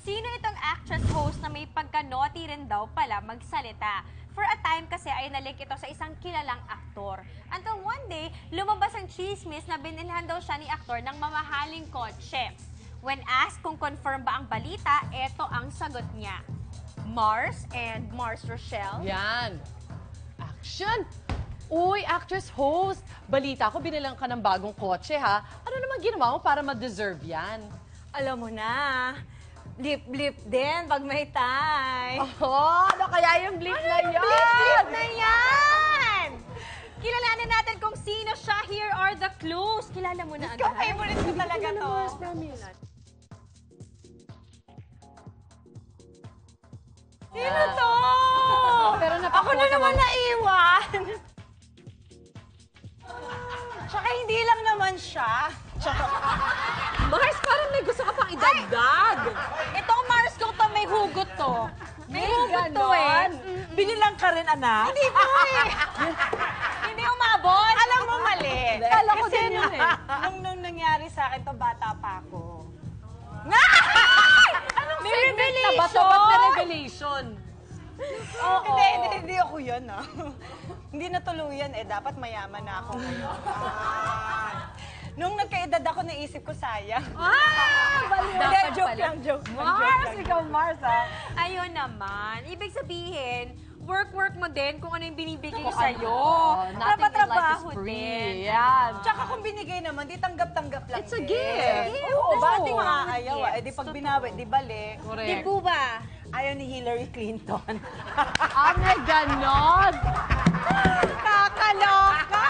Sino itong actress host na may pagka-naughty rin daw pala magsalita? For a time kasi ay nalink ito sa isang kilalang aktor. Until one day, lumabas ang chismis na binilhan daw siya ni aktor ng mamahaling kotse. When asked kung confirm ba ang balita, eto ang sagot niya. Mars and Mars Rochelle. Yan. Action! Uy, actress host, balita ko binilang ka ng bagong kotse ha. Ano naman ginawa mo para ma-deserve yan? Alam mo na, blip-blip din pag may time. Oh, ano kaya yung blip na yan? Blip-blip na yan! Kilalanin natin kung sino siya. Here are the clues. Kilala mo na agad. Favorite ko talaga to. Sino to? Pero Ako na naman naiwan. Tsaka hindi lang naman siya. Mars, parang may gusto ka pang idagdag. Itong Mars ko to, may hugot to. May hugot to eh. Binilang ka rin, anak? Hindi po eh. Hindi umabot. Alam mo, mali. Kala ko Kasi din yun eh. nung nangyari sa akin to, bata pa ako. Anong May segment na ba to? revelation? Ba't may revelation? Oo. Hindi ako yun, ah. Hindi natuluyan eh. Dapat mayaman na ako ngayon. Nung nagkaedad ako, naisip ko sayang. Baliw. Hindi, Dapat joke pala. lang, joke lang. Mars, ikaw Mars ha. Ayun naman. Ibig sabihin, work mo din kung ano yung binibigay sa'yo. Nothing in life is Trabaho free. din. Yan. Tsaka kung binigay naman, di tanggap-tanggap lang. It's a din. gift. Oo, Oo. bakit di maaayaw? Gift. Eh, di pag binawi, di balik. Correct. Di po ba? Ayaw ni Hillary Clinton. Ah, may ganon. Kakaloka!